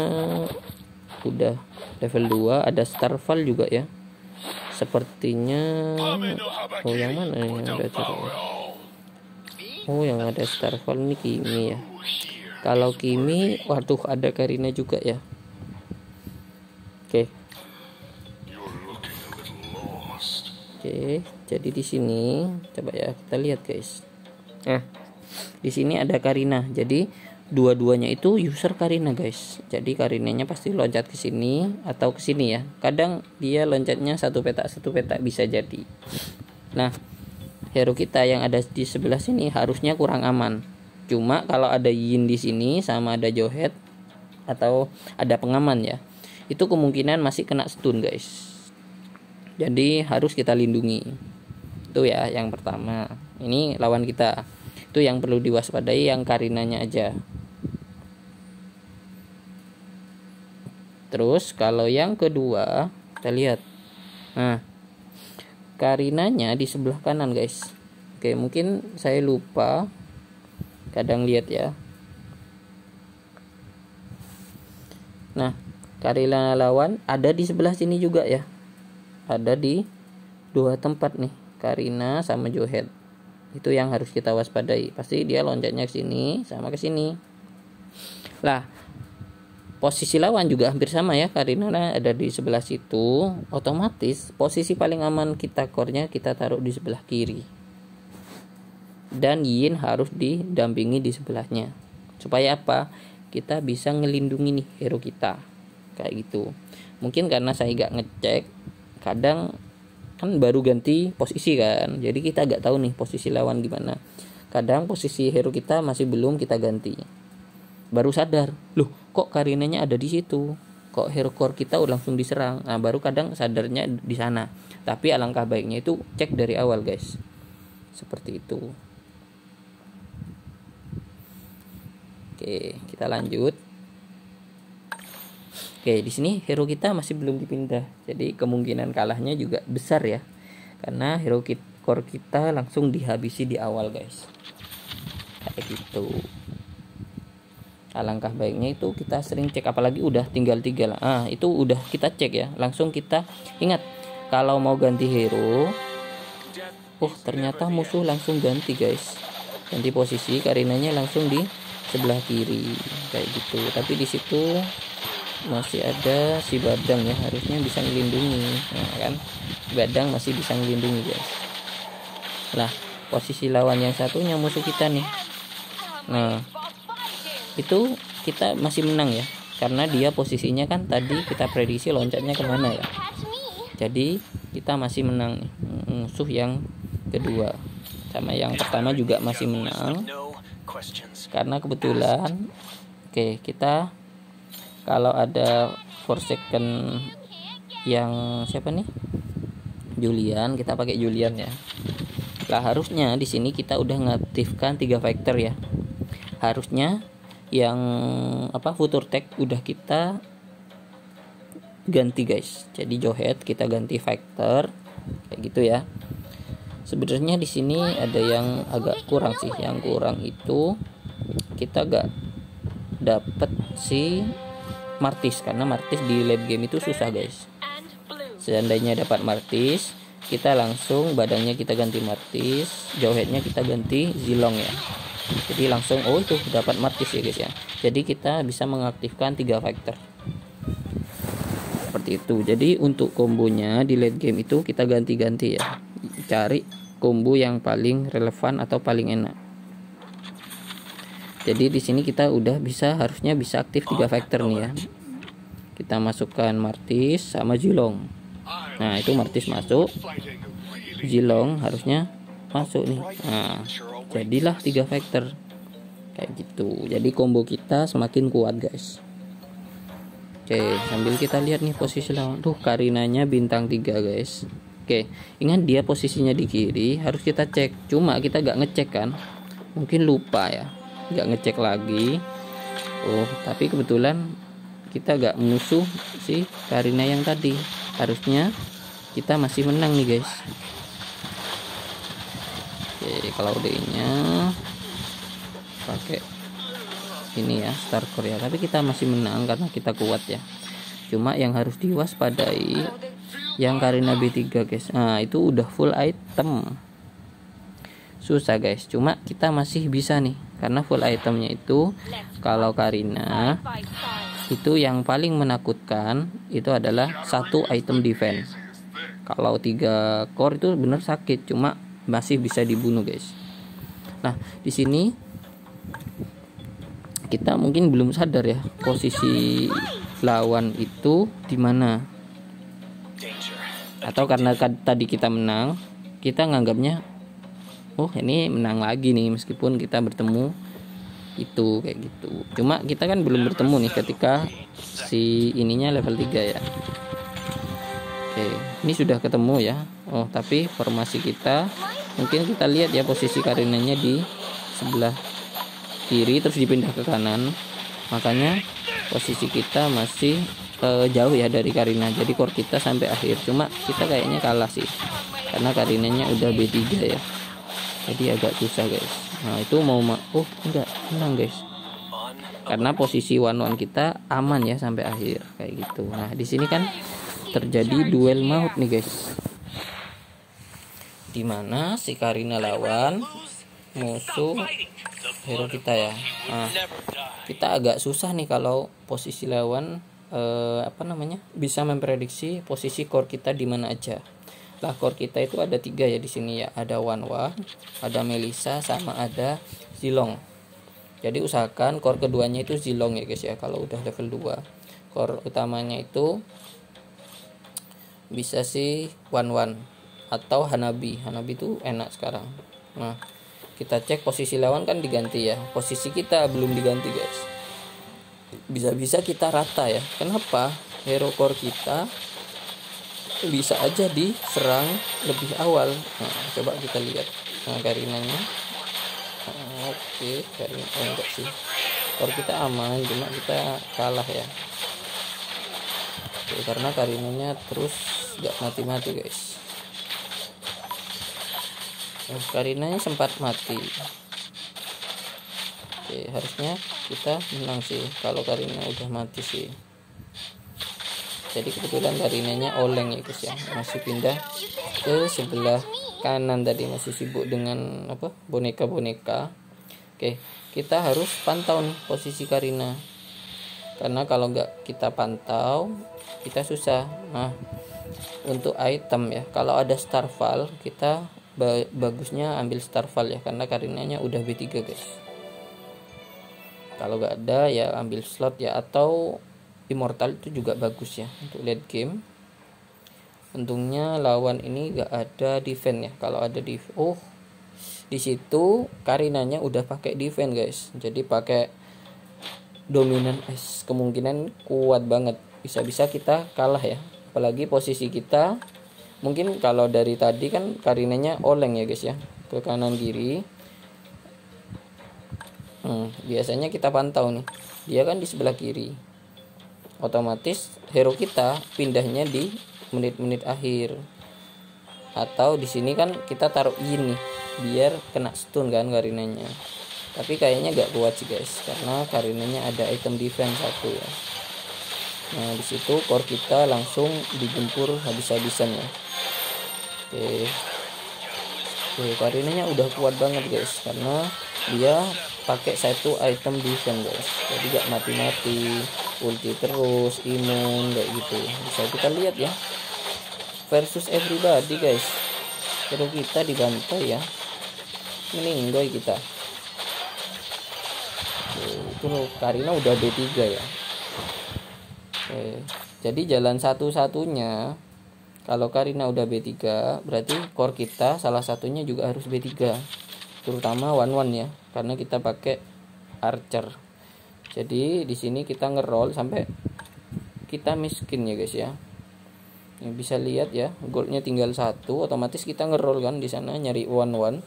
udah level 2, ada Starfall juga ya. Sepertinya yang mana nih yang ada Starfall? Oh, yang ada Starfall ini Kimi ya. Kalau Kimi, waduh ada Karina juga ya. Oke. Oke, jadi di sini coba ya kita lihat guys. Nah, di sini ada Karina. Jadi dua-duanya itu user Karina guys. Jadi Karinanya pasti loncat ke sini atau ke sini ya. Kadang dia loncatnya satu petak bisa jadi. Nah, hero kita yang ada di sebelah sini harusnya kurang aman. Cuma kalau ada Yin di sini sama ada Johet atau ada pengaman ya, itu kemungkinan masih kena stun guys. Jadi harus kita lindungi. Itu ya yang pertama. Ini lawan kita. Itu yang perlu diwaspadai yang Karinanya aja. Terus kalau yang kedua kita lihat, nah Karinanya di sebelah kanan guys. Oke, mungkin saya lupa, kadang lihat ya. Nah Karina lawan ada di sebelah sini juga ya, ada di dua tempat nih, Karina sama Johet. Itu yang harus kita waspadai. Pasti dia loncatnya ke sini sama ke sini. Lah, posisi lawan juga hampir sama ya. Karina ada di sebelah situ. Otomatis posisi paling aman kita core-nya kita taruh di sebelah kiri. Dan Yin harus didampingi di sebelahnya. Supaya apa? Kita bisa ngelindungi nih hero kita. Kayak gitu. Mungkin karena saya gak ngecek, kadang kan baru ganti posisi kan, jadi kita gak tahu nih posisi lawan gimana. Kadang posisi hero kita masih belum kita ganti, baru sadar, loh kok Karinanya ada di situ, kok hero core kita langsung diserang. Nah baru kadang sadarnya di sana. Tapi alangkah baiknya itu cek dari awal guys, seperti itu. Oke, kita lanjut. Oke, di sini hero kita masih belum dipindah, jadi kemungkinan kalahnya juga besar ya, karena hero core kita langsung dihabisi di awal guys, kayak gitu. Alangkah baiknya itu kita sering cek, apalagi udah tinggal 3 lah. Itu udah kita cek ya, langsung kita ingat kalau mau ganti hero. Ternyata musuh langsung ganti guys, ganti posisi, Karinanya langsung di sebelah kiri kayak gitu. Tapi di situ masih ada si Badang ya, harusnya bisa melindungi. Nah kan, Badang masih bisa melindungi guys. Lah, posisi lawan yang satunya musuh kita nih. Nah, itu kita masih menang ya, karena dia posisinya kan tadi kita prediksi loncatnya kemana ya. Jadi kita masih menang nih. Musuh yang kedua sama yang pertama juga masih menang, karena kebetulan kita kalau ada Forsaken yang siapa nih, Julian, kita pakai Julian ya. Lah harusnya di sini kita udah ngaktifkan 3 factor ya. Harusnya yang future tech udah kita ganti guys. Jadi Jawhead kita ganti factor kayak gitu ya. Sebenarnya di sini ada yang agak kurang sih. Yang kurang itu kita gak dapet si Martis, karena Martis di late game itu susah guys. Seandainya dapat Martis, kita langsung badannya kita ganti Martis, Jawheadnya kita ganti Zilong ya. Jadi langsung itu dapat Martis ya guys ya. Jadi kita bisa mengaktifkan 3 factor seperti itu. Jadi untuk kombonya di late game itu kita ganti-ganti ya, cari combo yang paling relevan atau paling enak. Jadi di sini kita udah harusnya bisa aktif 3 factor nih ya. Kita masukkan Martis sama Zilong. Nah itu Martis masuk, Zilong harusnya masuk nih. Nah jadilah 3 factor kayak gitu. Jadi combo kita semakin kuat guys. Sambil kita lihat nih posisi lawan. Karinanya bintang 3 guys. Ingat dia posisinya di kiri, harus kita cek. Cuma kita gak ngecek kan, mungkin lupa ya, gak ngecek lagi. Tapi kebetulan kita gak musuh si Karina yang tadi. Harusnya kita masih menang nih guys. Kalau D-nya pakai ini ya, Star Core ya, tapi kita masih menang karena kita kuat ya. Cuma yang harus diwaspadai yang Karina B3 guys. Nah itu udah full item, susah guys. Cuma kita masih bisa nih, karena full itemnya itu kalau Karina itu yang paling menakutkan itu adalah 1 item defense. Kalau 3 core itu bener sakit, cuma masih bisa dibunuh guys. Nah di sini kita mungkin belum sadar ya posisi lawan itu di mana, atau karena tadi kita menang, kita nganggapnya ini menang lagi nih meskipun kita bertemu itu kayak gitu. Cuma kita kan belum bertemu nih ketika si ininya level 3 ya. Ini sudah ketemu ya. Tapi formasi kita mungkin kita lihat ya, posisi Karinanya di sebelah kiri terus dipindah ke kanan, makanya posisi kita masih jauh ya dari Karina. Jadi core kita sampai akhir, cuma kita kayaknya kalah sih karena Karinanya udah B3 ya. Jadi agak susah guys. Nah itu enggak menang guys, karena posisi 1-1 kita aman ya sampai akhir kayak gitu. Nah di sini kan terjadi duel maut nih guys, dimana si Karina lawan musuh hero kita ya. Nah kita agak susah nih kalau posisi lawan bisa memprediksi posisi core kita di mana aja. Lah core kita itu ada 3 ya di sini ya, ada Wanwa, ada Melissa, sama ada Zilong. Jadi usahakan core keduanya itu Zilong ya guys ya kalau udah level 2. Core utamanya itu bisa si Wanwan atau Hanabi. Hanabi itu enak sekarang. Nah kita cek posisi lawan kan diganti ya, posisi kita belum diganti guys. Bisa-bisa kita rata ya. Kenapa? Hero core kita bisa aja diserang lebih awal. Nah coba kita lihat. Nah Karinanya Karina enggak sih, core kita aman, cuma kita kalah ya. Karena Karinanya terus gak mati-mati guys. Karinanya sempat mati. Harusnya kita menang sih kalau Karina udah mati sih. Jadi kebetulan Karinanya oleng ya guys ya, masih pindah ke sebelah kanan tadi, masih sibuk dengan boneka-boneka. Kita harus pantau nih posisi Karina, karena kalau nggak kita pantau kita susah. Nah untuk item ya, kalau ada Starfall kita bagusnya ambil Starfall ya, karena Karinanya udah B3 guys. Kalau nggak ada ya ambil slot ya, atau immortal itu juga bagus ya untuk late game. Untungnya lawan ini nggak ada defense ya. Kalau ada defense, di situ Karinanya udah pakai defense guys, jadi pakai dominan kemungkinan kuat banget, bisa-bisa kita kalah ya. Apalagi posisi kita mungkin kalau dari tadi kan Karinanya oleng ya guys ya, ke kanan kiri. Biasanya kita pantau nih, dia kan di sebelah kiri, otomatis hero kita pindahnya di menit-menit akhir. Atau di sini kan kita taruh ini biar kena stun kan Karinanya, tapi kayaknya gak kuat sih guys, karena Karinanya ada item defense 1 ya. Nah di situ core kita langsung digempur habis-habisan ya. Oke, Karinanya udah kuat banget guys, karena dia pakai 1 item defense guys, jadi gak mati-mati, ulti terus, imun kayak gitu. Bisa kita lihat ya, versus everybody guys, hero kita dibantai ya, meninggal kita. Itu Karina udah B3 ya. Jadi jalan satu-satunya kalau Karina udah B3, berarti core kita salah satunya juga harus B3, terutama 1-1 ya, karena kita pakai archer. Jadi di sini kita ngeroll sampai kita miskin ya guys ya. Yang bisa lihat ya, goldnya tinggal 1, otomatis kita ngeroll kan di sana nyari 1-1.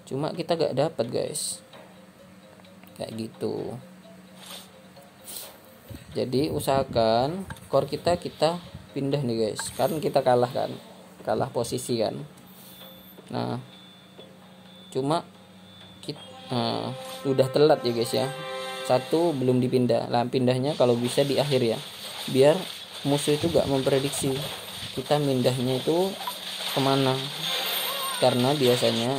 Cuma kita gak dapat guys, kayak gitu. Jadi usahakan core kita pindah nih guys, kan kita kalah posisi kan. Nah cuma kita udah telat ya guys ya, 1 belum dipindah. Nah pindahnya kalau bisa di akhir ya, biar musuh itu gak memprediksi kita mindahnya itu kemana, karena biasanya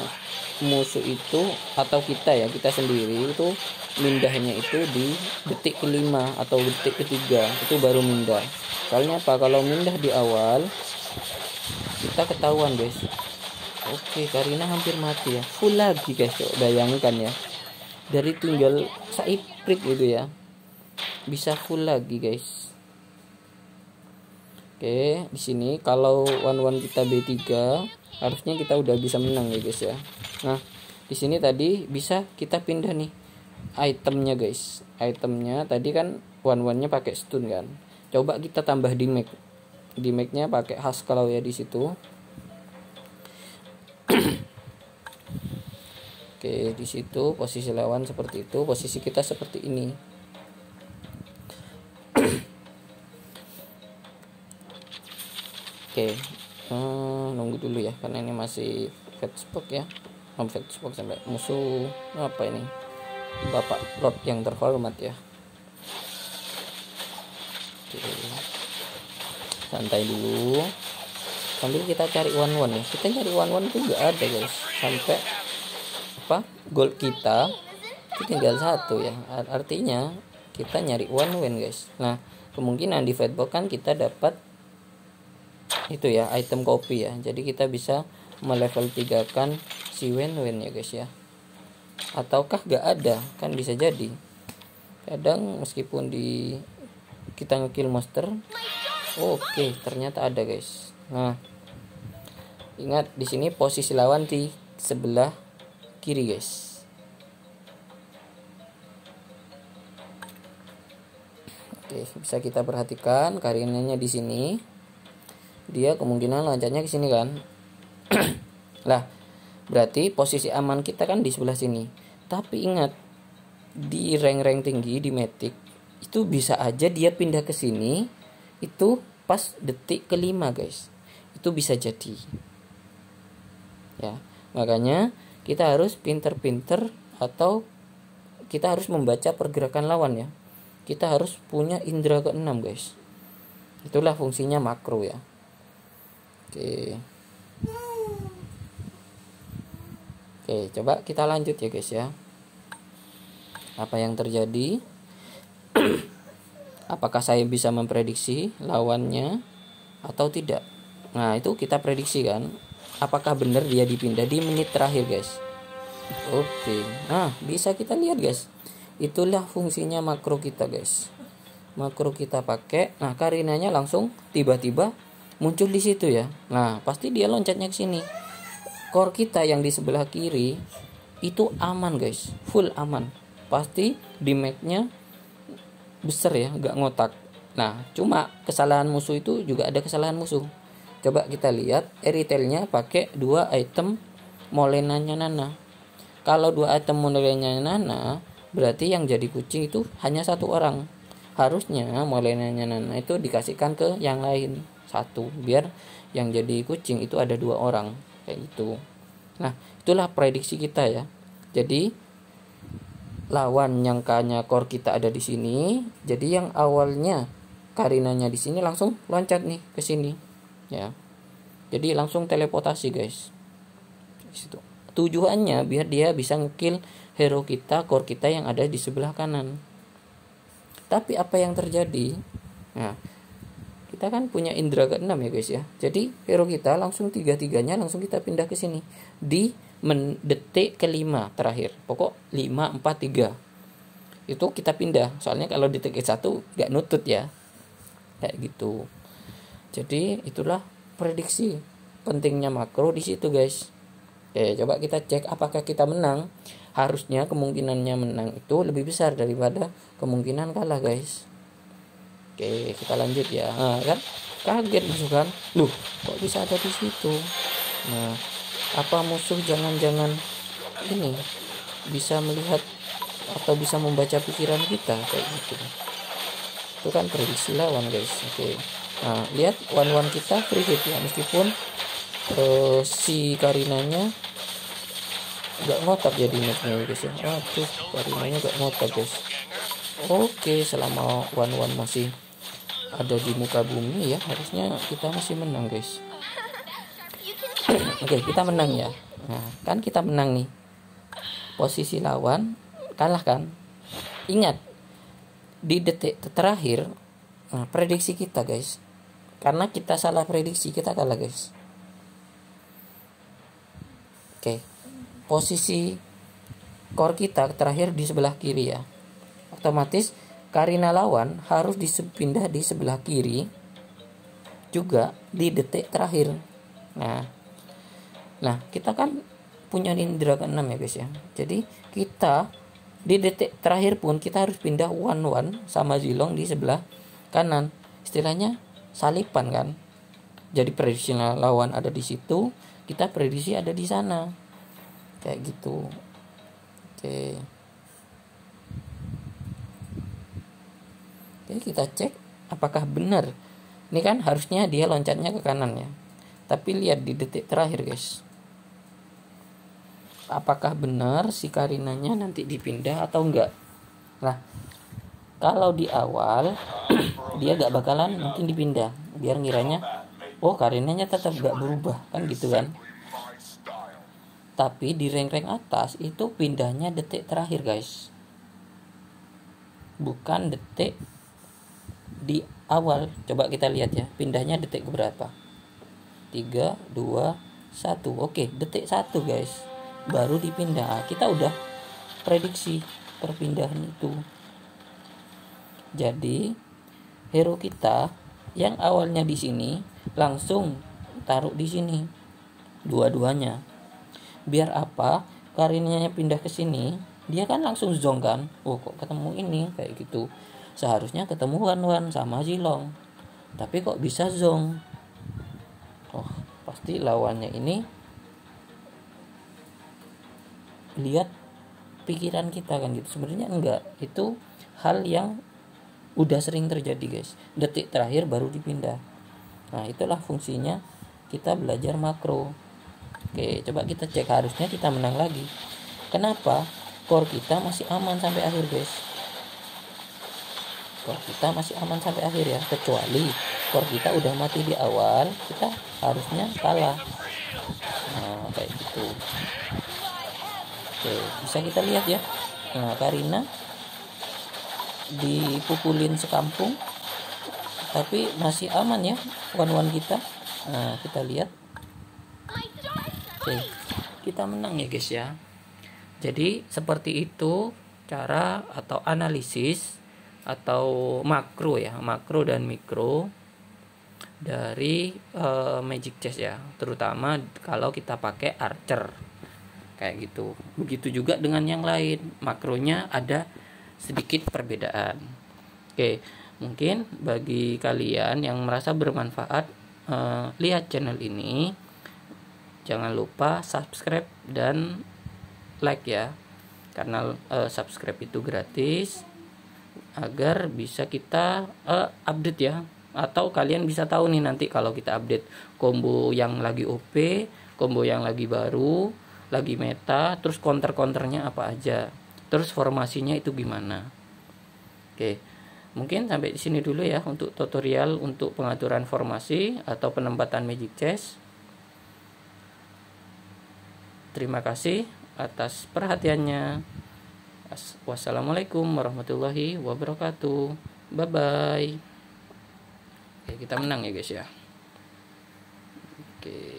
musuh itu atau kita sendiri itu mindahnya itu di detik kelima atau detik ketiga itu baru mindah. Soalnya apa, kalau mindah di awal kita ketahuan guys. Oke, Karina hampir mati ya, full lagi guys. Bayangkan ya, dari tinggal saiprit gitu ya, bisa full lagi guys. Oke, di sini kalau 1-1 kita B3, harusnya kita udah bisa menang ya guys ya. Nah, di sini tadi bisa kita pindah nih itemnya guys. Itemnya tadi kan 1-1-nya pakai stun kan. Coba kita tambah damage. Damage-nya pakai Haskell ya di situ. Oke, di situ posisi lawan seperti itu, posisi kita seperti ini. Oke, nunggu dulu ya, karena ini masih fetchbox ya. Fetchbox sampai musuh apa ini, Bapak Lord yang terhormat ya. Oke, santai dulu sambil kita cari 1-1 ya. Kita cari 1-1 itu nggak ada guys, sampai gold kita itu tinggal 1 ya. Artinya kita nyari 1-1 guys. Nah kemungkinan di fightbox kan kita dapat itu ya, item kopi ya, jadi kita bisa melevel 3 kan si Wen ya guys ya. Ataukah gak ada, kan bisa jadi kadang meskipun kita ngekill monster, oke ternyata ada guys. Nah ingat di sini posisi lawan di sebelah kiri guys. Oke, bisa kita perhatikan Karinanya di sini, dia kemungkinan loncatnya ke sini kan. Lah, berarti posisi aman kita kan di sebelah sini. Tapi ingat, di rank-rank tinggi di Mythic itu bisa aja dia pindah ke sini itu pas detik kelima guys. Itu bisa jadi. Ya, makanya kita harus pinter-pinter, atau kita harus membaca pergerakan lawan ya. Kita harus punya indera ke-6 guys. Itulah fungsinya makro ya. Oke, coba kita lanjut ya guys ya. Apa yang terjadi? Apakah saya bisa memprediksi lawannya atau tidak? Nah, itu kita prediksi kan. Apakah benar dia dipindah di menit terakhir guys? Oke, nah bisa kita lihat guys, itulah fungsinya makro kita guys. Makro kita pakai, nah Karinanya langsung tiba-tiba muncul di situ ya. Nah pasti dia loncatnya ke sini. Core kita yang di sebelah kiri itu aman guys, full aman. Pasti damage-nya besar ya, nggak ngotak. Nah cuma kesalahan musuh itu juga ada kesalahan musuh. Coba kita lihat, retailnya pakai 2 item Molenanya Nana. Kalau 2 item Molenanya Nana, berarti yang jadi kucing itu hanya 1 orang. Harusnya Molenanya Nana itu dikasihkan ke yang lain 1, biar yang jadi kucing itu ada 2 orang kayak gitu. Nah itulah prediksi kita ya. Jadi lawan nyangkanya core kita ada di sini, jadi yang awalnya Karinanya di sini langsung loncat nih ke sini ya. Jadi langsung teleportasi guys. Situ. Tujuannya biar dia bisa ngekill hero kita, core kita yang ada di sebelah kanan. Tapi apa yang terjadi? Nah, kita kan punya indra ke-6 ya guys ya. Jadi hero kita langsung 3-3-nya langsung kita pindah ke sini di detik ke-5 terakhir. Pokok 5 4 3. Itu kita pindah. Soalnya kalau detik ke-1 enggak nutut ya. Kayak gitu. Jadi itulah prediksi pentingnya makro di situ guys. Oke, coba kita cek apakah kita menang. Harusnya kemungkinannya menang itu lebih besar daripada kemungkinan kalah guys. Oke, kita lanjut ya. Nah, kan kaget musuh kan. Loh, kok bisa ada di situ? Nah, apa musuh jangan-jangan ini bisa melihat atau bisa membaca pikiran kita kayak gitu. Itu kan prediksi lawan guys. Oke. Nah, lihat one kita free hit ya, meskipun si Karinanya nggak ngotak jadi matchnya guys ya. Aduh, Karinanya nggak ngotak guys. Oke, selama one masih ada di muka bumi ya, harusnya kita masih menang guys. Oke, kita menang ya. Nah, kan kita menang nih. Posisi lawan kalah kan. Ingat, di detik terakhir prediksi kita guys. Karena kita salah prediksi, kita kalah guys. Oke. Posisi core kita terakhir di sebelah kiri ya. Otomatis Karina lawan harus pindah di sebelah kiri juga di detik terakhir. Nah, kita kan punya indra ke-6 ya guys ya. Jadi kita di detik terakhir pun kita harus pindah 1-1 sama Zilong di sebelah kanan. Istilahnya salipan kan. Jadi prediksi lawan ada di situ, kita prediksi ada di sana. Kayak gitu. Oke. Oke, kita cek apakah benar. Ini kan harusnya dia loncatnya ke kanan ya. Tapi lihat di detik terakhir guys. Apakah benar si Karinanya nanti dipindah atau enggak? Nah, kalau di awal dia gak bakalan mungkin dipindah, biar ngiranya oh Karinanya tetap gak berubah kan gitu kan. Tapi di rank-rank atas itu pindahnya detik terakhir guys, bukan detik di awal. Coba kita lihat ya, pindahnya detik keberapa? 3, 2, 1. Oke, detik 1 guys baru dipindah. Kita udah prediksi perpindahan itu. Jadi hero kita yang awalnya di sini langsung taruh di sini dua-duanya. Biar apa? Karinanya pindah ke sini, dia kan langsung zong kan. Oh, kok ketemu ini kayak gitu. Seharusnya ketemu one sama Zilong. Tapi kok bisa zong? Oh, pasti lawannya ini lihat pikiran kita kan gitu. Sebenarnya enggak, itu hal yang udah sering terjadi guys. Detik terakhir baru dipindah. Nah, itulah fungsinya kita belajar makro. Oke, coba kita cek, harusnya kita menang lagi. Kenapa? Core kita masih aman sampai akhir guys. Core kita masih aman sampai akhir ya. Kecuali core kita udah mati di awal, kita harusnya kalah. Nah, kayak gitu. Oke, bisa kita lihat ya. Nah, Karina dipukulin sekampung tapi masih aman ya one kita. Nah, kita lihat. Oke, kita menang ya guys ya. Jadi seperti itu cara atau analisis atau makro ya, makro dan mikro dari Magic Chess ya, terutama kalau kita pakai Archer kayak gitu. Begitu juga dengan yang lain, makronya ada sedikit perbedaan. Oke, mungkin bagi kalian yang merasa bermanfaat lihat channel ini, jangan lupa subscribe dan like ya, karena subscribe itu gratis agar bisa kita update ya, atau kalian bisa tahu nih nanti kalau kita update combo yang lagi OP, combo yang lagi baru, lagi meta, terus counter-counternya apa aja, terus formasinya itu gimana. Oke, mungkin sampai di sini dulu ya untuk tutorial untuk pengaturan formasi atau penempatan Magic Chess. Terima kasih atas perhatiannya. Wassalamualaikum warahmatullahi wabarakatuh. Bye bye. Oke, kita menang ya guys ya. Oke.